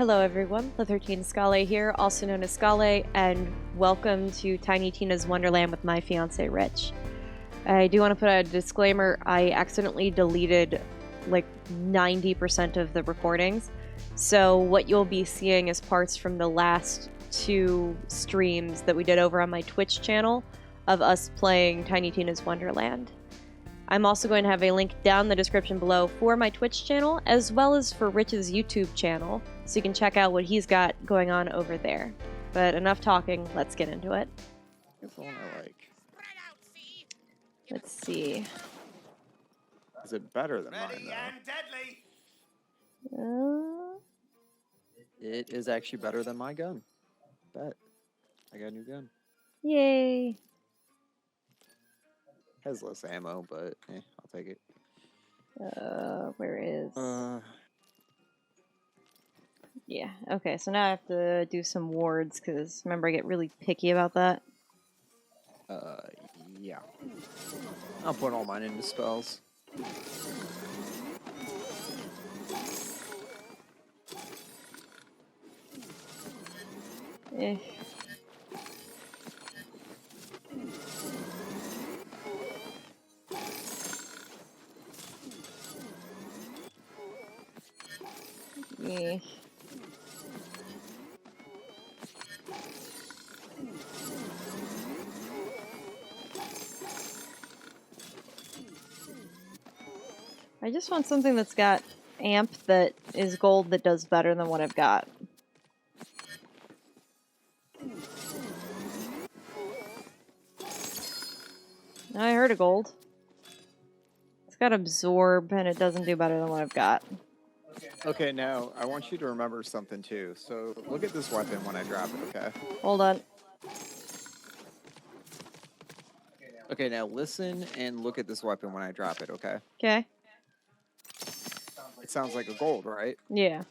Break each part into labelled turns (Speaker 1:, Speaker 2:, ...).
Speaker 1: Hello everyone, the13 Scale here, also known as Scale, and welcome to Tiny Tina's Wonderland with my fiance Rich. I do want to put a disclaimer, I accidentally deleted like 90% of the recordings, so what you'll be seeing is parts from the last two streams that we did over on my Twitch channel of us playing Tiny Tina's Wonderland. I'm also going to have a link down in the description below for my Twitch channel, as well as for Rich's YouTube channel, so you can check out what he's got going on over there. But enough talking, let's get into it.
Speaker 2: That's the one I like.
Speaker 1: Let's see.
Speaker 2: Is it better than
Speaker 3: Ready
Speaker 2: mine,
Speaker 3: and deadly.
Speaker 2: though? It is actually better than my gun. Bet. I got a new gun.
Speaker 1: Yay.
Speaker 2: Has less ammo, but I'll take it.
Speaker 1: Where is...
Speaker 2: Uh,
Speaker 1: Yeah, okay, so now I have to do some wards, because remember I get really picky about that.
Speaker 2: yeah. I'll put all mine into spells.
Speaker 1: Eh. Eh. I just want something that's got amp that is gold that does better than what I've got. I heard a gold. It's got absorb and it doesn't do better than what I've got.
Speaker 2: Okay, now, I want you to remember something, too. So, look at this weapon when I drop it, okay?
Speaker 1: Hold on.
Speaker 2: Okay, now listen and look at this weapon when I drop it, okay?
Speaker 1: Okay.
Speaker 2: It sounds like a gold, right?
Speaker 1: Yeah.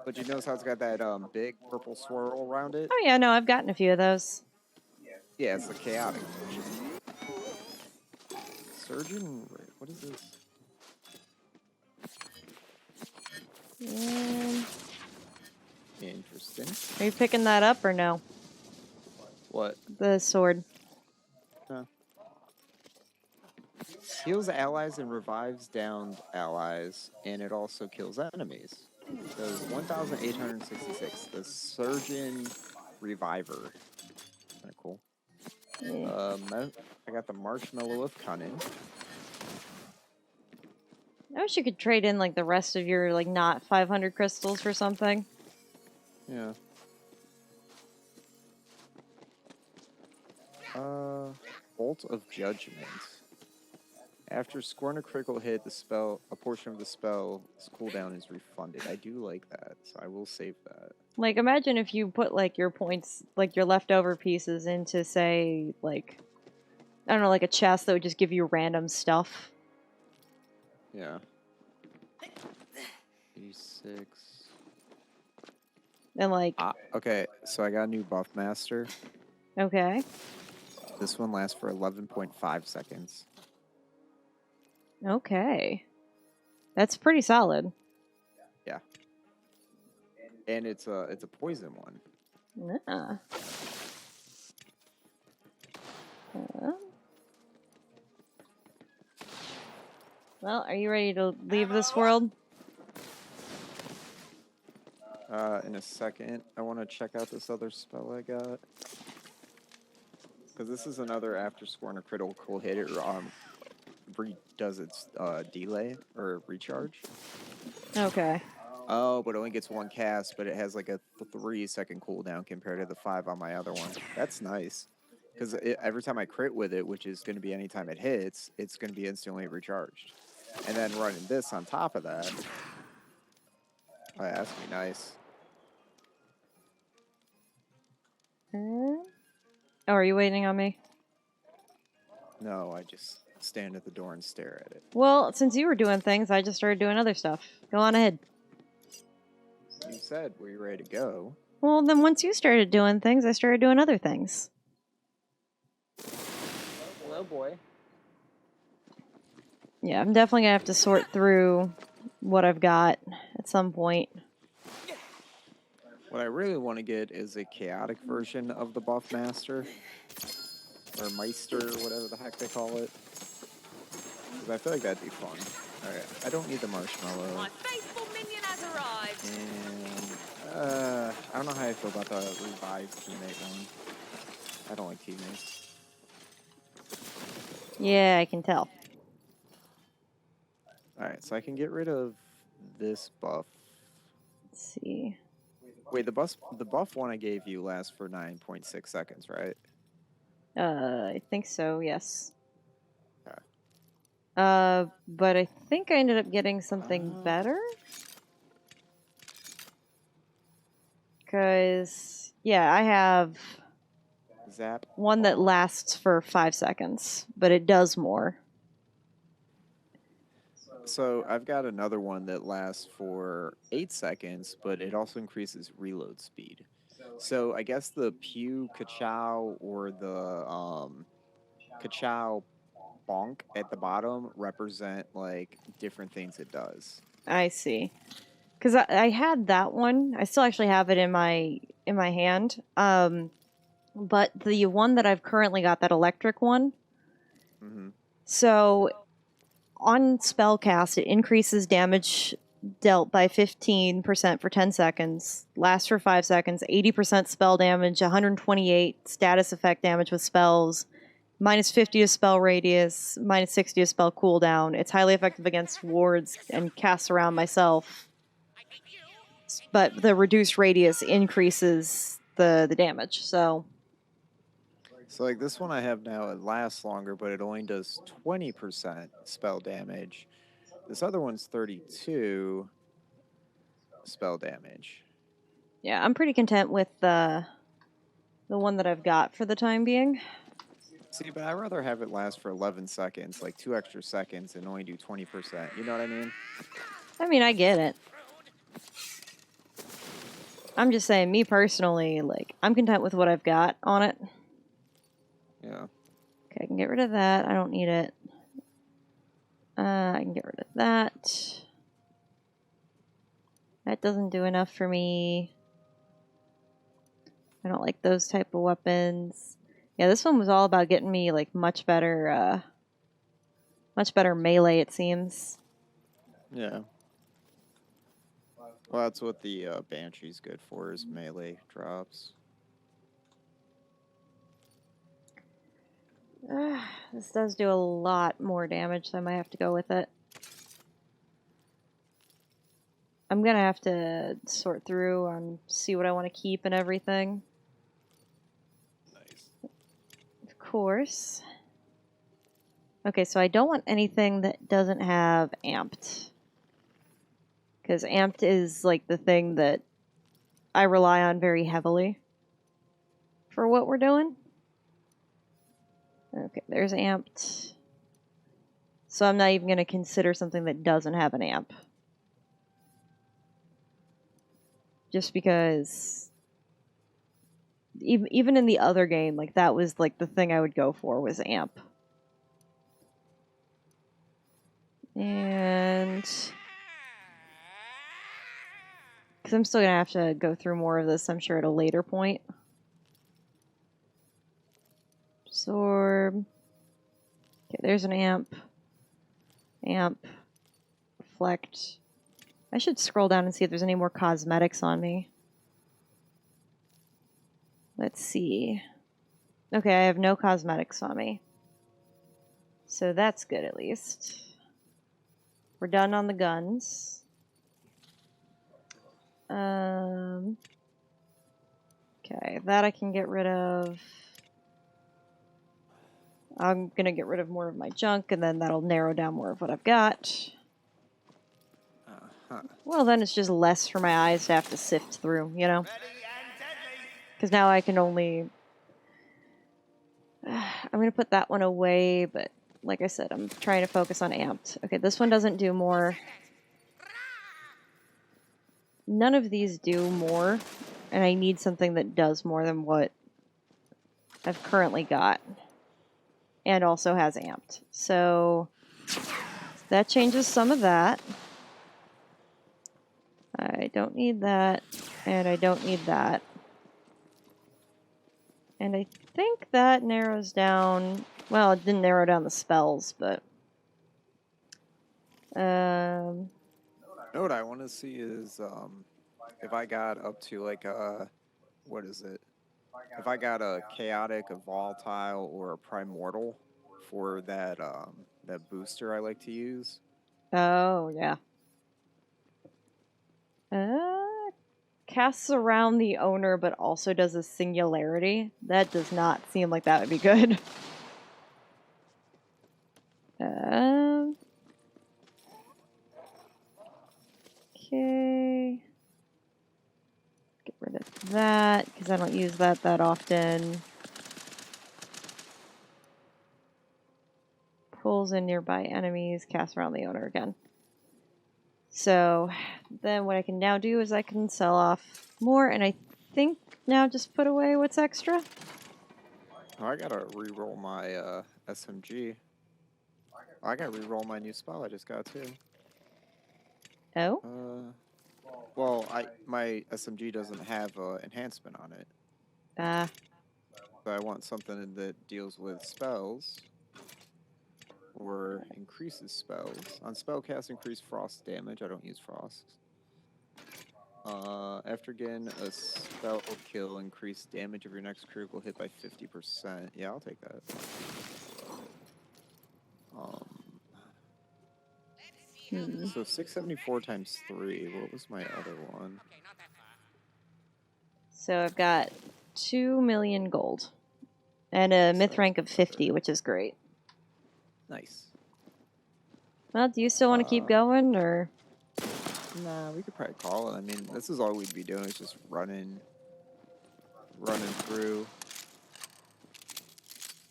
Speaker 2: But you notice how it's got that big purple swirl around it?
Speaker 1: Oh yeah, no, I've gotten a few of those.
Speaker 2: Yeah, it's the chaotic version. Surgeon? What is this? Interesting.
Speaker 1: Are you picking that up or no?
Speaker 2: What?
Speaker 1: The sword.
Speaker 2: Huh. Heals allies and revives downed allies, and it also kills enemies. Does 1,866. The Surgeon Reviver. Kind of cool.
Speaker 1: Yeah.
Speaker 2: I got the Marshmallow of Cunning.
Speaker 1: I wish you could trade in like the rest of your like not 500 crystals for something.
Speaker 2: Yeah. Bolt of Judgment. After scoring a critical hit, a portion of the spell's cooldown is refunded. I do like that, so I will save that.
Speaker 1: Like, imagine if you put like your points, like your leftover pieces into, say, like, I don't know, like a chest that would just give you random stuff.
Speaker 2: Yeah. 86.
Speaker 1: And like,
Speaker 2: Okay, so I got a new buff master.
Speaker 1: okay.
Speaker 2: This one lasts for 11.5 seconds.
Speaker 1: Okay. That's pretty solid.
Speaker 2: Yeah. And it's a poison one.
Speaker 1: Yeah. Well, are you ready to leave this world?
Speaker 2: In a second, I want to check out this other spell I got. Because this is another after scoring a critical hit, it does its delay or recharge.
Speaker 1: Okay.
Speaker 2: Oh, but it only gets one cast, but it has like a 3-second cooldown compared to the 5 on my other one. That's nice. Because every time I crit with it, which is going to be anytime it hits, it's going to be instantly recharged. And then running this on top of that. Oh, yeah, that's going to be nice.
Speaker 1: Oh, are you waiting on me?
Speaker 2: No, I just stand at the door and stare at it.
Speaker 1: Well, since you were doing things, I just started doing other stuff. Go on ahead.
Speaker 2: You said, were you ready to go?
Speaker 1: Well, then once you started doing things, I started doing other things.
Speaker 2: Hello, boy.
Speaker 1: Yeah, I'm definitely gonna have to sort through what I've got at some point.
Speaker 2: What I really want to get is a chaotic version of the Buff Master. Or Meister, or whatever the heck they call it. Because I feel like that'd be fun. Alright, I don't need the marshmallow.
Speaker 4: My faithful minion has arrived.
Speaker 2: And, I don't know how I feel about the revived teammate one. I don't like teammates.
Speaker 1: Yeah, I can tell.
Speaker 2: Alright, so I can get rid of this buff.
Speaker 1: Let's see.
Speaker 2: Wait, the buff one I gave you lasts for 9.6 seconds, right?
Speaker 1: I think so, yes.
Speaker 2: Okay.
Speaker 1: But I think I ended up getting something better. Because, yeah, I have
Speaker 2: Zap.
Speaker 1: one that lasts for 5 seconds, but it does more.
Speaker 2: So I've got another one that lasts for 8 seconds, but it also increases reload speed. So I guess the Pew Kachow or the Kachow Bonk at the bottom represent like different things it does.
Speaker 1: I see. Because I had that one. I still actually have it in my hand. But the one that I've currently got, that electric one.
Speaker 2: Mm-hmm.
Speaker 1: So on spellcast, it increases damage dealt by 15% for 10 seconds, lasts for 5 seconds, 80% spell damage, 128 status effect damage with spells, minus 50 to spell radius, minus 60 to spell cooldown. It's highly effective against wards and casts around myself. But the reduced radius increases the damage, so...
Speaker 2: So like this one I have now, it lasts longer, but it only does 20% spell damage. This other one's 32 spell damage.
Speaker 1: Yeah, I'm pretty content with the one that I've got for the time being.
Speaker 2: See, but I'd rather have it last for 11 seconds, like 2 extra seconds, and only do 20%. You know what I mean?
Speaker 1: I mean, I get it. I'm just saying, me personally, like, I'm content with what I've got on it.
Speaker 2: Yeah.
Speaker 1: Okay, I can get rid of that. I don't need it. I can get rid of that. That doesn't do enough for me. I don't like those type of weapons. Yeah, this one was all about getting me, like, much better melee, it seems.
Speaker 2: Yeah. Well, that's what the Banshee's good for, is melee drops.
Speaker 1: This does do a lot more damage, so I might have to go with it. I'm gonna have to sort through and see what I want to keep and everything.
Speaker 2: Nice.
Speaker 1: Of course. Okay, so I don't want anything that doesn't have amped. Because amped is like the thing that I rely on very heavily for what we're doing. Okay, there's amped. So I'm not even going to consider something that doesn't have an amp. Just because even in the other game, like, that was like the thing I would go for, was amp. And because I'm still going to have to go through more of this, I'm sure, at a later point. Absorb. Okay, there's an amp. Amp. Reflect. I should scroll down and see if there's any more cosmetics on me. Let's see. Okay, I have no cosmetics on me. So that's good, at least. We're done on the guns. Okay, that I can get rid of. I'm gonna get rid of more of my junk, and then that'll narrow down more of what I've got. Well, then it's just less for my eyes to have to sift through, you know? Because now I can only... I'm going to put that one away, but like I said, I'm trying to focus on amped. Okay, this one doesn't do more. None of these do more, and I need something that does more than what I've currently got. And also has amped. So that changes some of that. I don't need that. And I don't need that. And I think that narrows down... Well, it didn't narrow down the spells, but...
Speaker 2: You know what I want to see is if I got up to like a... What is it? If I got a chaotic, a volatile, or a primordial for that that booster I like to use.
Speaker 1: Oh, yeah. Casts around the owner, but also does a singularity. That does not seem like that would be good. Okay. Get rid of that, because I don't use that often. Pulls in nearby enemies, casts around the owner again. So then what I can now do is I can sell off more, and I think now just put away what's extra.
Speaker 2: Oh, I gotta re-roll my SMG. I gotta re-roll my new spell I just got too.
Speaker 1: Oh?
Speaker 2: Well, my SMG doesn't have enhancement on it. So I want something that deals with spells or increases spells. On spellcast, increase frost damage. I don't use frost. After again a spell kill, increase damage of your next critical hit by 50%. Yeah, I'll take that. So 674 times 3. What was my other one?
Speaker 1: So I've got 2 million gold. And a myth rank of 50, which is great.
Speaker 2: Nice.
Speaker 1: Well, do you still want to keep going, or...?
Speaker 2: Nah, we could probably call it. I mean, this is all we'd be doing is just running through.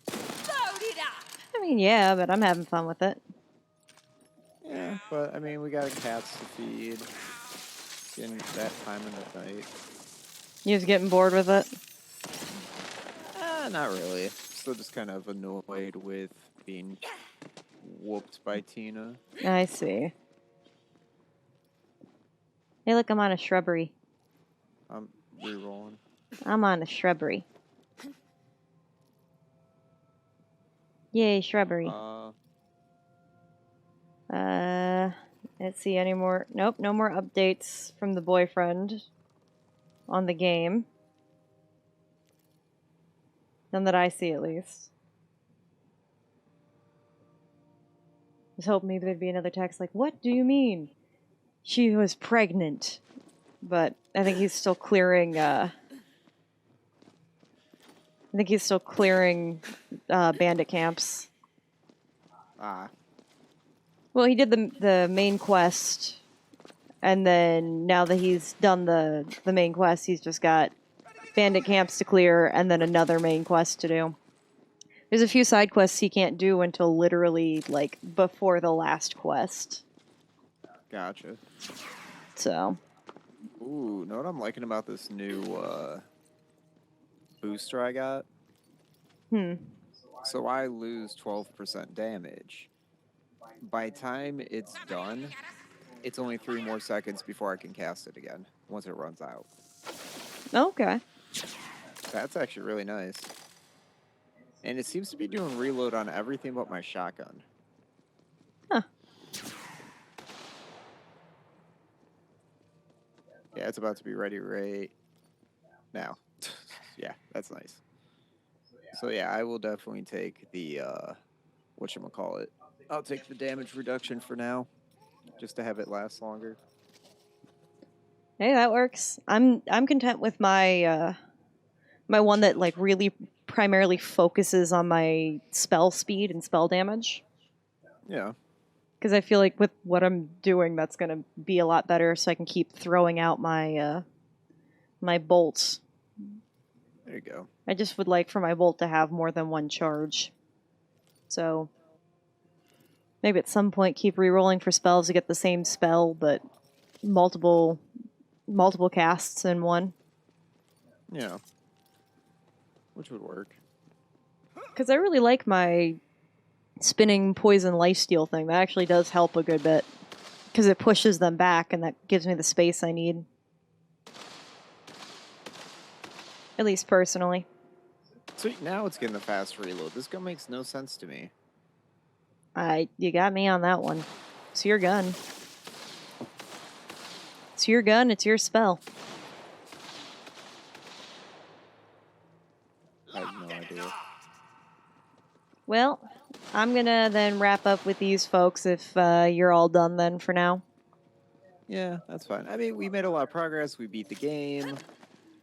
Speaker 4: Load it up.
Speaker 1: I mean, yeah, but I'm having fun with it.
Speaker 2: Yeah, but I mean, we got cats to feed in that time of the night.
Speaker 1: You just getting bored with it?
Speaker 2: Not really. Still just kind of annoyed with being whooped by Tina.
Speaker 1: I see. Hey, look, I'm on a shrubbery.
Speaker 2: I'm re-rolling.
Speaker 1: I'm on a shrubbery. Yay, shrubbery. Let's see, any more... Nope, no more updates from the boyfriend on the game. None that I see, at least. I was hoping maybe there'd be another text like, what do you mean? She was pregnant. But I think he's still clearing, bandit camps. Well, he did the main quest, and then now that he's done the main quest, he's just got bandit camps to clear, and then another main quest to do. There's a few side quests he can't do until literally, like, before the last quest.
Speaker 2: Gotcha.
Speaker 1: So.
Speaker 2: Ooh, know what I'm liking about this new booster I got? So I lose 12% damage. By time it's done, it's only 3 more seconds before I can cast it again, once it runs out.
Speaker 1: Okay.
Speaker 2: That's actually really nice. And it seems to be doing reload on everything but my shotgun.
Speaker 1: Huh.
Speaker 2: Yeah, it's about to be ready right now. Yeah, that's nice. So yeah, I will definitely take the, whatchamacallit. I'll take the damage reduction for now, just to have it last longer.
Speaker 1: Hey, that works. I'm content with my my one that like really primarily focuses on my spell speed and spell damage.
Speaker 2: Yeah.
Speaker 1: Because I feel like with what I'm doing, that's gonna be a lot better, so I can keep throwing out my my bolts.
Speaker 2: There you go.
Speaker 1: I just would like for my bolt to have more than one charge. So maybe at some point keep re-rolling for spells to get the same spell, but multiple casts in one.
Speaker 2: Yeah. Which would work.
Speaker 1: Because I really like my spinning poison lifesteal thing. That actually does help a good bit. Because it pushes them back, and that gives me the space I need. At least personally.
Speaker 2: So now it's getting a fast reload. This gun makes no sense to me.
Speaker 1: You got me on that one. It's your gun. It's your gun, it's your spell.
Speaker 2: I have no idea.
Speaker 1: Well, I'm gonna then wrap up with these folks if you're all done then for now.
Speaker 2: Yeah, that's fine. I mean, we made a lot of progress. We beat the game.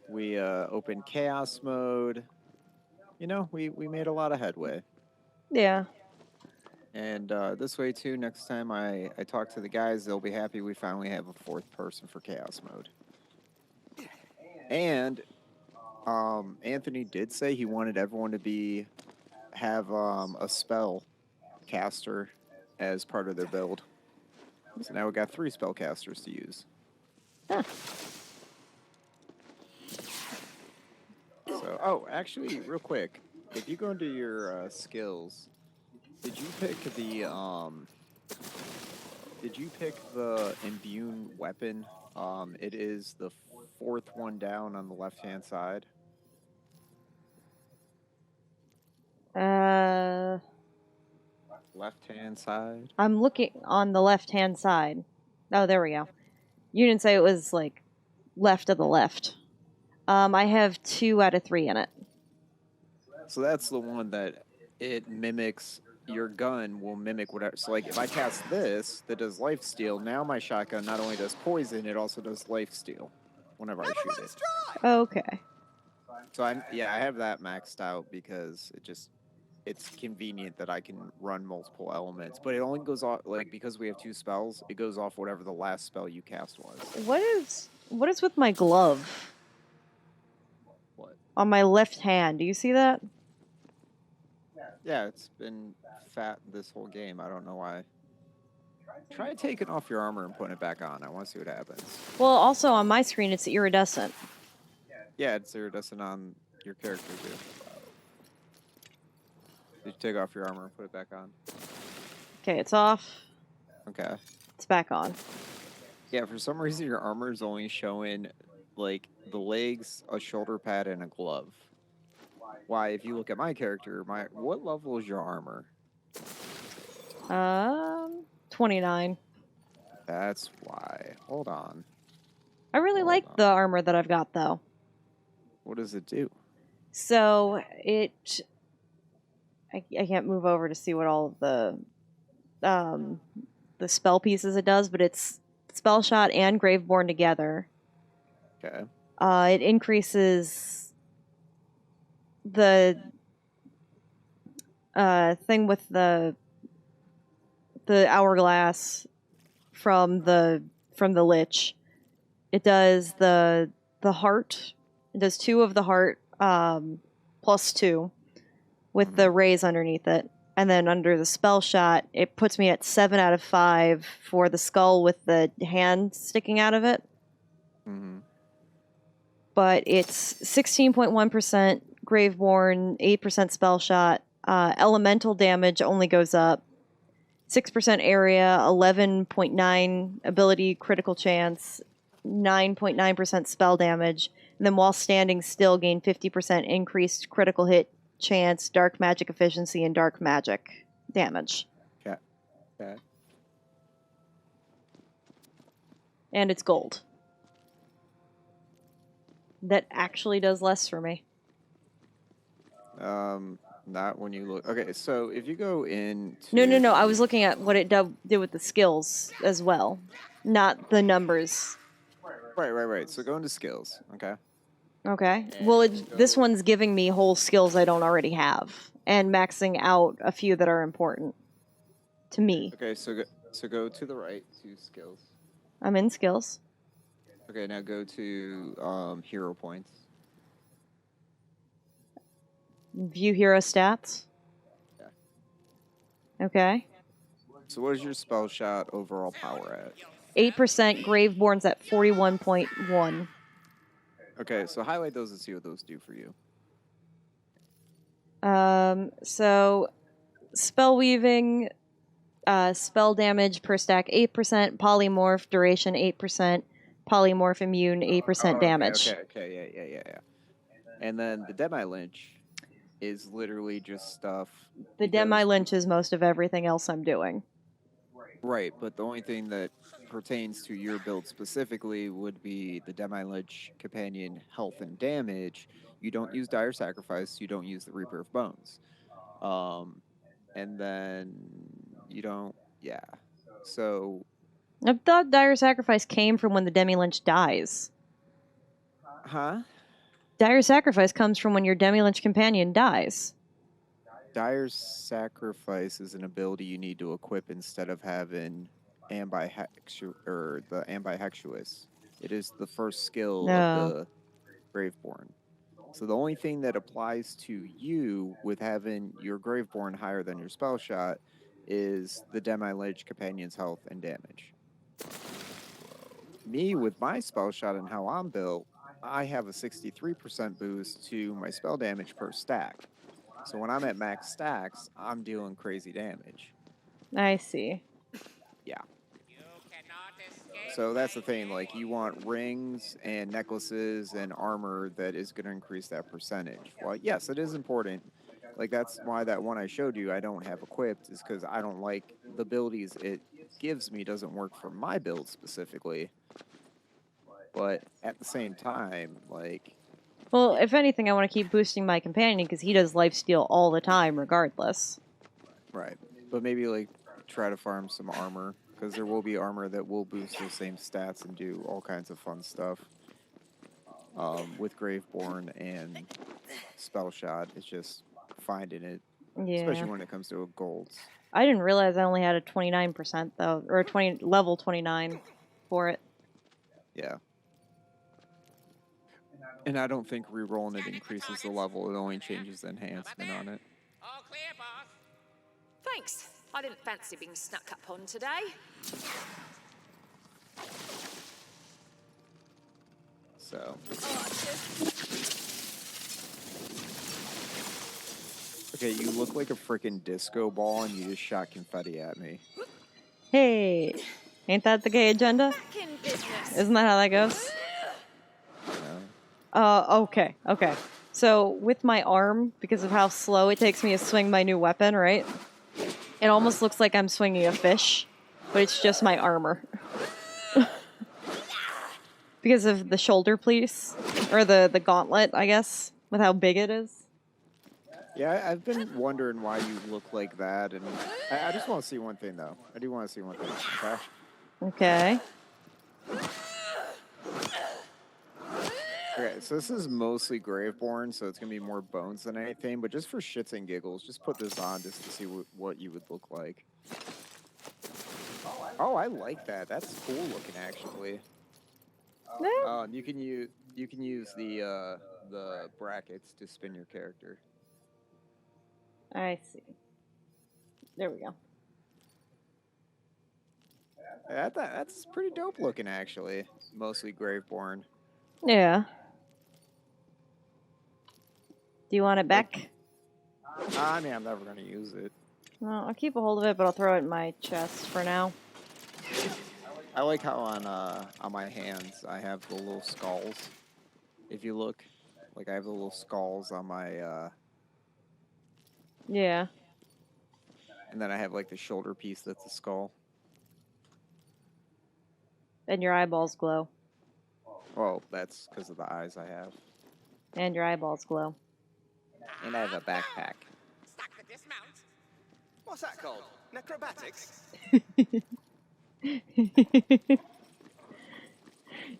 Speaker 2: We opened chaos mode. You know, we made a lot of headway.
Speaker 1: Yeah.
Speaker 2: And this way, too, next time I talk to the guys, they'll be happy we finally have a fourth person for chaos mode. And Anthony did say he wanted everyone to have a spell caster as part of their build. So now we got 3 spellcasters to use.
Speaker 1: Huh.
Speaker 2: So, oh, actually, real quick, if you go into your skills, did you pick the immune weapon? It is the 4th one down on the left-hand side. Left-hand side.
Speaker 1: I'm looking on the left-hand side. Oh, there we go. You didn't say it was, like, left of the left. I have 2 out of 3 in it.
Speaker 2: So that's the one that it mimics. Your gun will mimic whatever. So, like, if I cast this that does lifesteal, now my shotgun not only does poison, it also does lifesteal whenever I shoot it.
Speaker 1: Okay.
Speaker 2: So I have that maxed out because it's convenient that I can run multiple elements, but it only goes off, like, because we have 2 spells, it goes off whatever the last spell you cast was.
Speaker 1: What is with my glove?
Speaker 2: What?
Speaker 1: On my left hand. Do you see that?
Speaker 2: Yeah, it's been fat this whole game. I don't know why. Try taking off your armor and putting it back on. I want to see what happens.
Speaker 1: Well, also on my screen it's iridescent.
Speaker 2: Yeah, it's iridescent on your character too. Did you take off your armor and put it back on?
Speaker 1: Okay, it's off.
Speaker 2: Okay.
Speaker 1: It's back on.
Speaker 2: Yeah, for some reason your armor is only showing, like, the legs, a shoulder pad, and a glove. Why, if you look at my character, what level is your armor?
Speaker 1: 29.
Speaker 2: That's why. Hold on.
Speaker 1: I really like the armor that I've got, though.
Speaker 2: What does it do?
Speaker 1: So, I can't move over to see what all of the spell pieces it does, but it's Spell Shot and Graveborn together.
Speaker 2: Okay.
Speaker 1: It increases the thing with the hourglass from the lich. It does the heart. It does 2 of the heart plus 2 with the rays underneath it. And then under the spell shot, it puts me at 7 out of 5 for the skull with the hand sticking out of it.
Speaker 2: Mm-hmm.
Speaker 1: But it's 16.1% Graveborn, 8% spell shot. Elemental damage only goes up 6% area, 11.9 ability critical chance, 9.9% spell damage. And then while standing still, gain 50% increased critical hit chance, dark magic efficiency, and dark magic damage.
Speaker 2: Okay. Okay.
Speaker 1: And it's gold. That actually does less for me.
Speaker 2: Not when you look. Okay, so if you go into...
Speaker 1: No. I was looking at what it did with the skills as well, not the numbers.
Speaker 2: Right. So go into skills, okay?
Speaker 1: Okay. Well, this one's giving me whole skills I don't already have, and maxing out a few that are important to me.
Speaker 2: Okay, so go to the right to skills.
Speaker 1: I'm in skills.
Speaker 2: Okay, now go to hero points.
Speaker 1: View hero stats.
Speaker 2: Yeah.
Speaker 1: Okay.
Speaker 2: So what is your spell shot overall power at?
Speaker 1: 8%, Graveborn's at 41.1.
Speaker 2: Okay, so highlight those and see what those do for you.
Speaker 1: So spell weaving, spell damage per stack 8%, polymorph duration 8%, polymorph immune 8% damage.
Speaker 2: Okay, yeah. And then the demi-lynch is literally just stuff.
Speaker 1: The demi-lynch is most of everything else I'm doing.
Speaker 2: Right, but the only thing that pertains to your build specifically would be the demi-lynch companion health and damage. You don't use Dire Sacrifice, you don't use the Reaper of Bones. And then you don't, yeah. So...
Speaker 1: I thought Dire Sacrifice came from when the demi-lynch dies.
Speaker 2: Huh?
Speaker 1: Dire Sacrifice comes from when your demi-lynch companion dies.
Speaker 2: Dire Sacrifice is an ability you need to equip instead of having the Ambihexuous. It is the first skill of the Graveborn. So the only thing that applies to you with having your Graveborn higher than your spell shot is the Demi-Lich Companion's health and damage. Me, with my spell shot and how I'm built, I have a 63% boost to my spell damage per stack. So when I'm at max stacks, I'm dealing crazy damage.
Speaker 1: I see.
Speaker 2: Yeah. So that's the thing, like, you want rings and necklaces and armor that is going to increase that percentage. Well, yes, it is important. Like, that's why that one I showed you I don't have equipped, is because I don't like the abilities it gives me doesn't work for my build specifically. But at the same time, like...
Speaker 1: Well, if anything, I want to keep boosting my companion because he does lifesteal all the time regardless.
Speaker 2: Right. But maybe, like, try to farm some armor, because there will be armor that will boost those same stats and do all kinds of fun stuff. With Graveborn and Spell Shot, it's just finding it, especially when it comes to golds.
Speaker 1: I didn't realize I only had a 29% though, or a level 29 for it.
Speaker 2: Yeah. And I don't think rerolling it increases the level, it only changes the enhancement on it.
Speaker 4: All clear, boss. Thanks. I didn't fancy being snuck up on today.
Speaker 2: So. Okay, you look like a freaking disco ball and you just shot confetti at me.
Speaker 1: Hey, ain't that the gay agenda?
Speaker 4: Back in business.
Speaker 1: Isn't that how that goes? Okay. So with my arm, because of how slow it takes me to swing my new weapon, right? It almost looks like I'm swinging a fish, but it's just my armor. Because of the shoulder piece, or the gauntlet, I guess, with how big it is.
Speaker 2: Yeah, I've been wondering why you look like that, and I just want to see one thing, though. I do want to see one thing, okay?
Speaker 1: Okay.
Speaker 2: Okay, so this is mostly Graveborn, so it's going to be more bones than anything, but just for shits and giggles, just put this on just to see what you would look like. Oh, I like that. That's cool looking, actually. You can use the brackets to spin your character.
Speaker 1: I see. There we go.
Speaker 2: That's pretty dope looking, actually. Mostly Graveborn.
Speaker 1: Yeah. Do you want it back?
Speaker 2: I mean, I'm never going to use it.
Speaker 1: Well, I'll keep a hold of it, but I'll throw it in my chest for now.
Speaker 2: I like how on my hands I have the little skulls. If you look, like I have the little skulls on my
Speaker 1: Yeah.
Speaker 2: and then I have like the shoulder piece that's a skull.
Speaker 1: And your eyeballs glow.
Speaker 2: Oh, that's because of the eyes I have.
Speaker 1: And your eyeballs glow.
Speaker 2: And I have a backpack.
Speaker 3: Stack the dismount. What's that called? Necrobatics?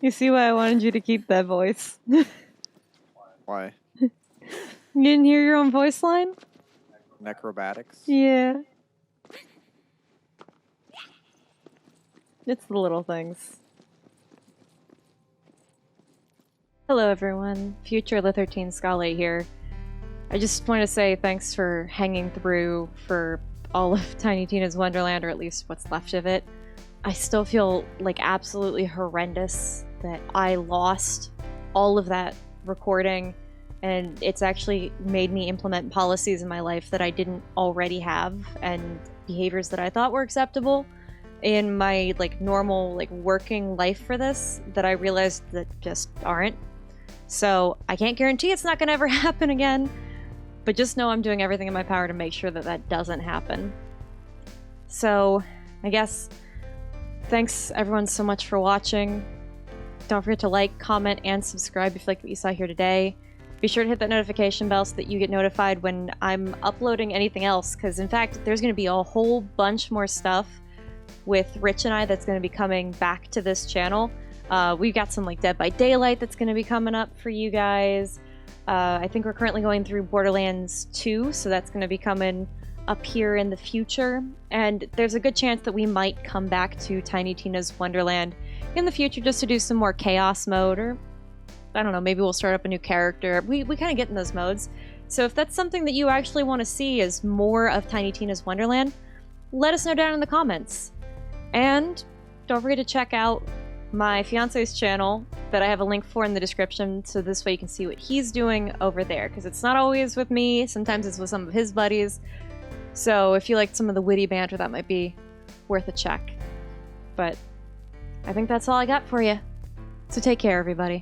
Speaker 1: You see why I wanted you to keep that voice?
Speaker 2: Why?
Speaker 1: You didn't hear your own voice line?
Speaker 2: Necrobatics?
Speaker 1: Yeah. It's the little things. Hello everyone, Future Lithertine Scale here. I just want to say thanks for hanging through for all of Tiny Tina's Wonderland, or at least what's left of it. I still feel like absolutely horrendous that I lost all of that recording, and it's actually made me implement policies in my life that I didn't already have, and behaviors that I thought were acceptable in my like normal like working life for this that I realized that just aren't. So I can't guarantee it's not going to ever happen again, but just know I'm doing everything in my power to make sure that that doesn't happen. So I guess thanks everyone so much for watching. Don't forget to like, comment, and subscribe if you like what you saw here today. Be sure to hit that notification bell so that you get notified when I'm uploading anything else, because in fact there's going to be a whole bunch more stuff with Rich and I that's going to be coming back to this channel. We've got some like Dead by Daylight that's going to be coming up for you guys. I think we're currently going through Borderlands 2, so that's going to be coming up here in the future. And there's a good chance that we might come back to Tiny Tina's Wonderland in the future just to do some more chaos mode, or I don't know, maybe we'll start up a new character. We kind of get in those modes. So if that's something that you actually want to see is more of Tiny Tina's Wonderland, let us know down in the comments. And don't forget to check out my fiance's channel that I have a link for in the description, so this way you can see what he's doing over there, because it's not always with me, sometimes it's with some of his buddies. So if you like some of the witty banter, that might be worth a check. But I think that's all I got for you. So take care, everybody.